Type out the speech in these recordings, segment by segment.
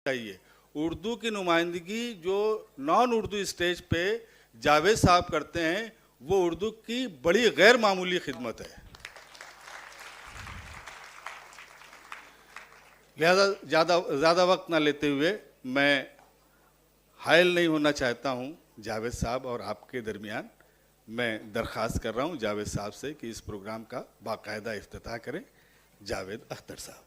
چاہیے. اردو کی نمائندگی جو نان اردو اسٹیج پہ جاوید صاحب کرتے ہیں وہ اردو کی بڑی غیر معمولی خدمت ہے. لہذا زیادہ وقت نہ لیتے ہوئے میں حائل نہیں ہونا چاہتا ہوں جاوید صاحب اور آپ کے درمیان. میں درخواست کر رہا ہوں جاوید صاحب سے کہ اس پروگرام کا باقاعدہ افتتاح کریں. جاوید اختر صاحب.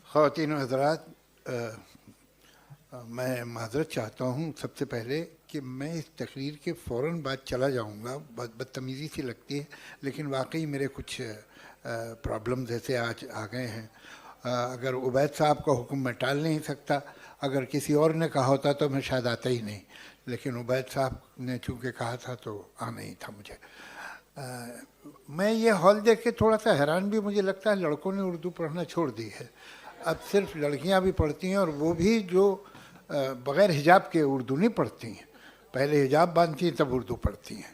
خواتین و حضرات، میں معذرت چاہتا ہوں سب سے پہلے کہ میں اس تقریر کے فوراً بعد چلا جاؤں گا. بدتمیزی سی لگتی ہے لیکن واقعی میرے کچھ پرابلمز ایسے آج آ گئے ہیں. اگر عبید صاحب کا حکم میں ٹال نہیں سکتا، اگر کسی اور نے کہا ہوتا تو میں شاید آتا ہی نہیں، لیکن عبید صاحب نے چونکہ کہا تھا تو آنا ہی تھا مجھے. میں یہ ہال دیکھ کے تھوڑا سا حیران بھی مجھے لگتا ہے لڑکوں نے اردو پڑھنا چھوڑ دی ہے. اب صرف لڑکیاں بھی پڑھتی ہیں اور وہ بھی جو بغیر حجاب کے اردو نہیں پڑھتی ہیں، پہلے حجاب باندھتی ہیں تب اردو پڑھتی ہیں.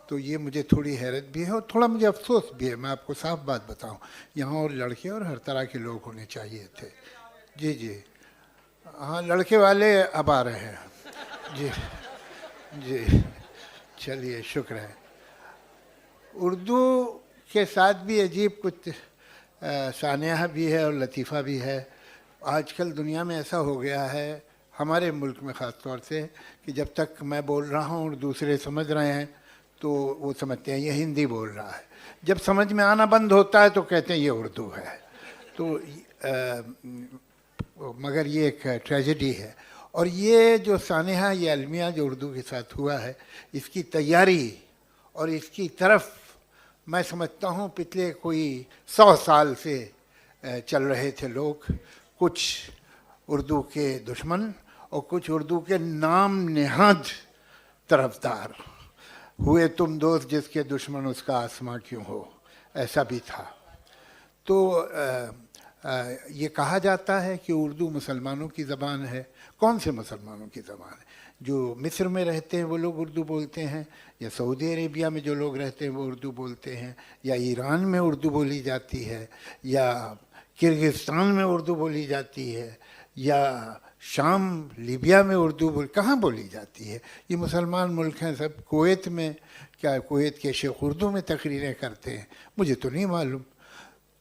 تو یہ مجھے تھوڑی حیرت بھی ہے اور تھوڑا مجھے افسوس بھی ہے. میں آپ کو صاف بات بتاؤں، یہاں اور لڑکے اور ہر طرح کے لوگ ہونے چاہیے تھے. جی جی ہاں، لڑکے والے اب آ رہے ہیں. جی جی چلیے، شکر ہے. اردو کے ساتھ بھی عجیب کچھ سانحہ بھی ہے اور لطیفہ بھی ہے. آج کل دنیا میں ایسا ہو گیا ہے، ہمارے ملک میں خاص طور سے، کہ جب تک میں بول رہا ہوں اور دوسرے سمجھ رہے ہیں تو وہ سمجھتے ہیں یہ ہندی بول رہا ہے. جب سمجھ میں آنا بند ہوتا ہے تو کہتے ہیں یہ اردو ہے. تو مگر یہ ایک ٹریجڈی ہے. اور یہ جو سانحہ، یہ المیہ جو اردو کے ساتھ ہوا ہے، اس کی تیاری اور اس کی طرف میں سمجھتا ہوں پچھلے کوئی 100 سال سے چل رہے تھے لوگ. کچھ اردو کے دشمن اور کچھ اردو کے نام نہاد طرفدار. ہوئے تم دوست جس کے دشمن اس کا آسماں کیوں ہو، ایسا بھی تھا. تو یہ کہا جاتا ہے کہ اردو مسلمانوں کی زبان ہے. کون سے مسلمانوں کی زبان ہے؟ جو مصر میں رہتے ہیں وہ لوگ اردو بولتے ہیں، یا سعودی عربیہ میں جو لوگ رہتے ہیں وہ اردو بولتے ہیں، یا ایران میں اردو بولی جاتی ہے، یا کرغزستان میں اردو بولی جاتی ہے، یا شام لیبیا میں اردو کہاں بولی جاتی ہے؟ یہ مسلمان ملک ہیں سب. کویت میں کیا کویت کے شیخ اردو میں تقریریں کرتے ہیں؟ مجھے تو نہیں معلوم.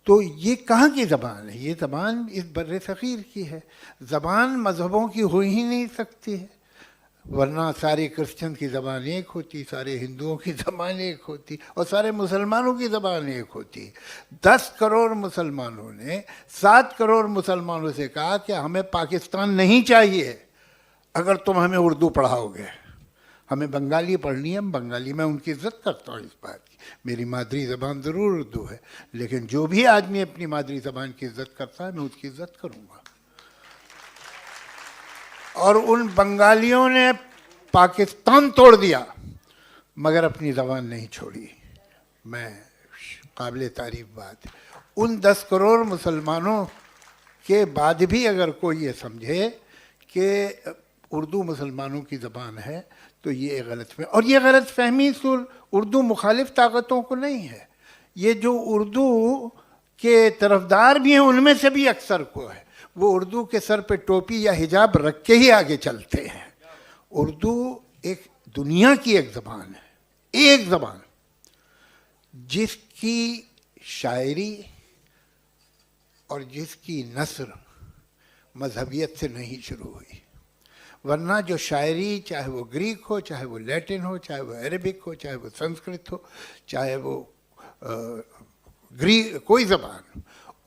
تو یہ کہاں کی زبان ہے؟ یہ زبان اس بر صغیر کی ہے. زبان مذہبوں کی ہو ہی نہیں سکتی ہے، ورنہ سارے کرسچن کی زبان ایک ہوتی، سارے ہندوؤں کی زبان ایک ہوتی، اور سارے مسلمانوں کی زبان ایک ہوتی. 10 کروڑ مسلمانوں نے 7 کروڑ مسلمانوں سے کہا کہ ہمیں پاکستان نہیں چاہیے اگر تم ہمیں اردو پڑھاؤ گے. ہمیں بنگالی پڑھنی ہے، ہم بنگالی. میں ان کی عزت کرتا ہوں اس بات کی. میری مادری زبان ضرور اردو ہے، لیکن جو بھی آدمی اپنی مادری زبان کی عزت کرتا ہے میں اس کی عزت کروں گا. اور ان بنگالیوں نے پاکستان توڑ دیا مگر اپنی زبان نہیں چھوڑی. میں قابل تعریف بات ہے. ان 10 کروڑ مسلمانوں کے بعد بھی اگر کوئی یہ سمجھے کہ اردو مسلمانوں کی زبان ہے تو یہ غلط فہمی، اور یہ غلط فہمی اردو مخالف طاقتوں کو نہیں ہے. یہ جو اردو کے طرفدار بھی ہیں ان میں سے بھی اکثر کو ہے، وہ اردو کے سر پہ ٹوپی یا حجاب رکھ کے ہی آگے چلتے ہیں. اردو ایک دنیا کی ایک زبان ہے، ایک زبان جس کی شاعری اور جس کی نثر مذہبیت سے نہیں شروع ہوئی. ورنہ جو شاعری، چاہے وہ گریک ہو، چاہے وہ لیٹن ہو، چاہے وہ عربک ہو، چاہے وہ سنسکرت ہو، چاہے وہ کوئی زبان،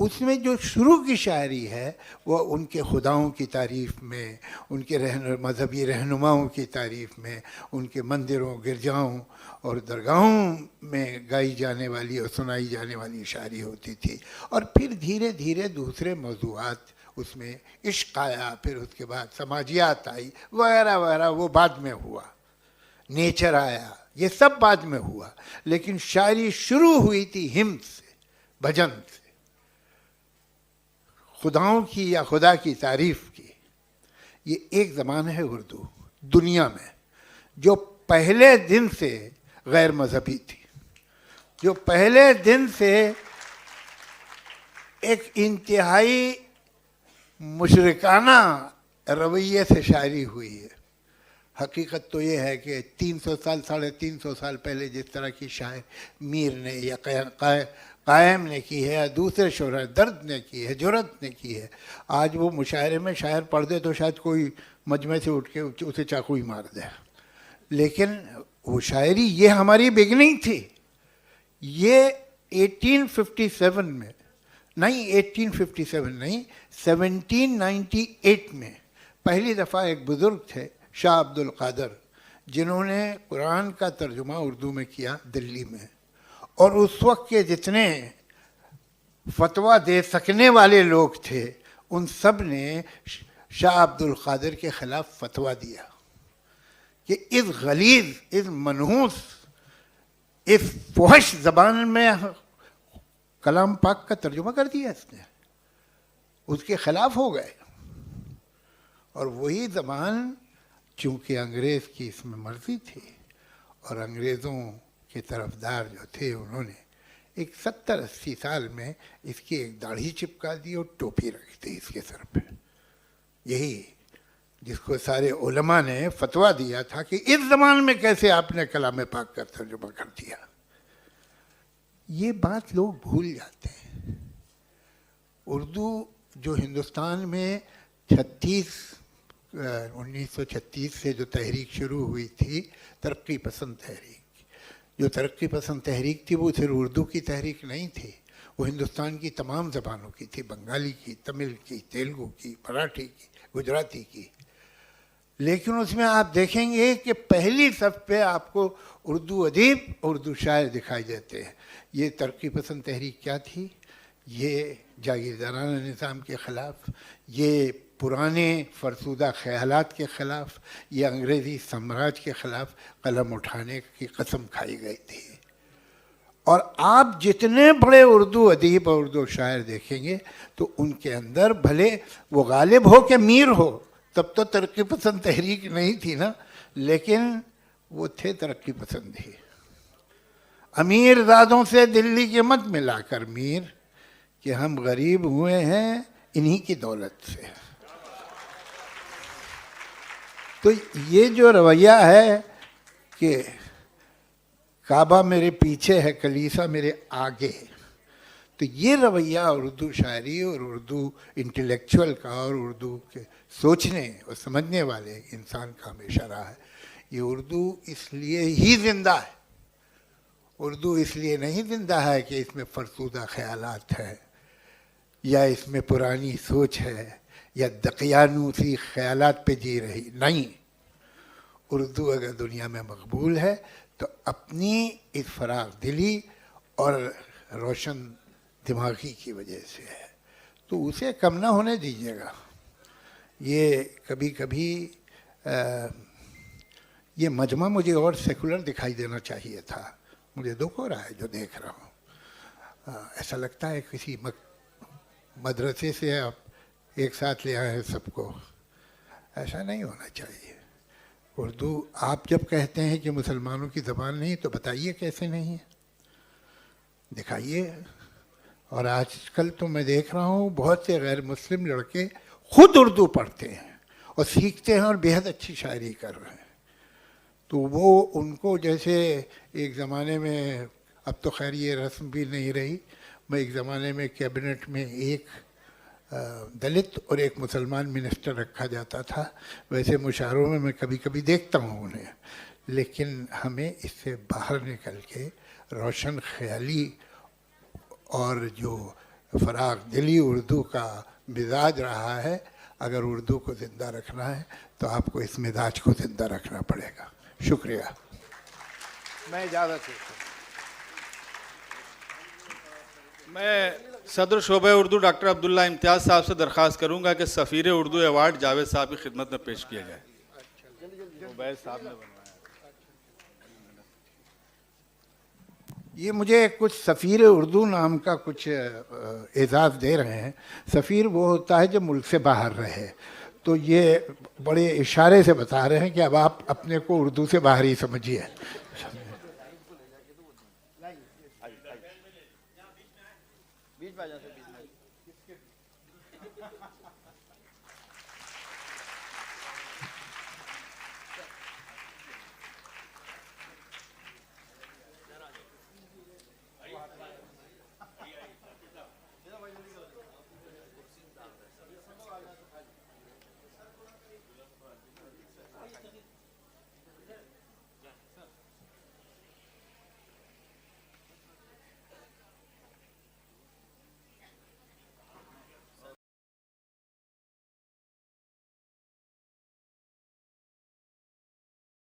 اس میں جو شروع کی شاعری ہے وہ ان کے خداؤں کی تعریف میں، ان کے مذہبی رہنماؤں کی تعریف میں، ان کے مندروں، گرجاؤں اور درگاہوں میں گائی جانے والی اور سنائی جانے والی شاعری ہوتی تھی. اور پھر دھیرے دھیرے دوسرے موضوعات اس میں، عشق آیا، پھر اس کے بعد سماجیات آئی وغیرہ وغیرہ، وہ بعد میں ہوا. نیچر آیا، یہ سب بعد میں ہوا. لیکن شاعری شروع ہوئی تھی ہمت سے، بھجن سے، خداؤں کی یا خدا کی تعریف کی. یہ ایک زبان ہے اردو دنیا میں جو پہلے دن سے غیر مذہبی تھی، جو پہلے دن سے ایک انتہائی مشرکانہ رویے سے شاعری ہوئی ہے. حقیقت تو یہ ہے کہ 300 سال 350 سال پہلے جس طرح کی شاعر میر نے یا قائم نے کی ہے یا دوسرے شعراء درد نے کی ہے، جرأت نے کی ہے، آج وہ مشاعرے میں شاعر پڑھ دے تو شاید کوئی مجمع سے اٹھ کے اسے چاقو ہی مار دے. لیکن وہ شاعری یہ ہماری بگننگ تھی. یہ 1857 میں نہیں، 1857 نہیں، 1798 میں پہلی دفعہ ایک بزرگ تھے شاہ عبد القادر، جنہوں نے قرآن کا ترجمہ اردو میں کیا دلی میں. اور اس وقت کے جتنے فتویٰ دے سکنے والے لوگ تھے ان سب نے شاہ عبد القادر کے خلاف فتویٰ دیا کہ اس غلیظ، اس منحوس، اس فحش زبان میں کلام پاک کا ترجمہ کر دیا اس نے، اس کے خلاف ہو گئے. اور وہی زبان چونکہ انگریز کی اس میں مرضی تھی اور انگریزوں کے طرفدار جو تھے انہوں نے ایک 70-80 سال میں اس کی ایک داڑھی چپکا دی اور ٹوپی رکھ دی اس کے سر پہ. یہی جس کو سارے علماء نے فتویٰ دیا تھا کہ اس زمان میں کیسے آپ نے کلام پاک کا ترجمہ کر دیا. یہ بات لوگ بھول جاتے ہیں. اردو جو ہندوستان میں 1936 سے جو تحریک شروع ہوئی تھی، ترقی پسند تحریک، جو ترقی پسند تحریک تھی وہ صرف اردو کی تحریک نہیں تھی، وہ ہندوستان کی تمام زبانوں کی تھی، بنگالی کی، تمل کی، تیلگو کی، مراٹھی کی، گجراتی کی. لیکن اس میں آپ دیکھیں گے کہ پہلی صف پہ آپ کو اردو ادیب، اردو شاعر دکھائی دیتے ہیں. یہ ترقی پسند تحریک کیا تھی؟ یہ جاگیردارانہ نظام کے خلاف، یہ پرانے فرسودہ خیالات کے خلاف، یہ انگریزی سامراج کے خلاف قلم اٹھانے کی قسم کھائی گئی تھی. اور آپ جتنے بڑے اردو ادیب اور اردو شاعر دیکھیں گے تو ان کے اندر بھلے وہ غالب ہو کہ میر ہو، تب تو ترقی پسند تحریک نہیں تھی نا، لیکن وہ تھے ترقی پسند ہی. امیر زادوں سے دلی کے مت ملا کر میر، کہ ہم غریب ہوئے ہیں انہی کی دولت سے. تو یہ جو رویہ ہے کہ کعبہ میرے پیچھے ہے، کلیسا میرے آگے، تو یہ رویہ اردو شاعری اور اردو انٹلیکچوئل کا اور اردو کے سوچنے اور سمجھنے والے انسان کا ہمیشہ رہا ہے. یہ اردو اس لیے ہی زندہ ہے. اردو اس لیے نہیں زندہ ہے کہ اس میں فرسودہ خیالات ہے یا اس میں پرانی سوچ ہے یا دقیانوسی خیالات پہ جی رہی. نہیں، اردو اگر دنیا میں مقبول ہے تو اپنی اس فراغ دلی اور روشن دماغی کی وجہ سے ہے. تو اسے کم نہ ہونے دیجیے گا. یہ کبھی کبھی یہ مجمع مجھے اور سیکولر دکھائی دینا چاہیے تھا. مجھے دکھ ہو رہا ہے جو دیکھ رہا ہوں. ایسا لگتا ہے کسی مدرسے سے آپ ایک ساتھ لے آئے ہیں سب کو. ایسا نہیں ہونا چاہیے. اردو آپ جب کہتے ہیں کہ مسلمانوں کی زبان نہیں تو بتائیے کیسے نہیں ہے، دکھائیے. اور آج کل تو میں دیکھ رہا ہوں بہت سے غیر مسلم لڑکے خود اردو پڑھتے ہیں اور سیکھتے ہیں اور بہت اچھی شاعری کر رہے ہیں. تو وہ ان کو جیسے ایک زمانے میں، اب تو خیر یہ رسم بھی نہیں رہی، میں ایک زمانے میں کیبنٹ میں ایک دلت اور ایک مسلمان منسٹر رکھا جاتا تھا، ویسے مشاعروں میں کبھی کبھی دیکھتا ہوں انہیں. لیکن ہمیں اس سے باہر نکل کے روشن خیالی اور جو فراغ دلی اردو کا مزاج رہا ہے، اگر اردو کو زندہ رکھنا ہے تو آپ کو اس مزاج کو زندہ رکھنا پڑے گا. شکریہ. میں اجازت دیتا ہوں. میں صدر شعبہ اردو ڈاکٹر عبداللہ امتیاز صاحب سے درخواست کروں گا کہ سفیر اردو ایوارڈ جاوید صاحب کی خدمت میں پیش کیا جائے. عبید صاحب نے بنوایا. یہ مجھے کچھ سفیر اردو نام کا کچھ اعزاز دے رہے ہیں. سفیر وہ ہوتا ہے جو ملک سے باہر رہے. تو یہ بڑے اشارے سے بتا رہے ہیں کہ اب آپ اپنے کو اردو سے باہر ہی سمجھیے.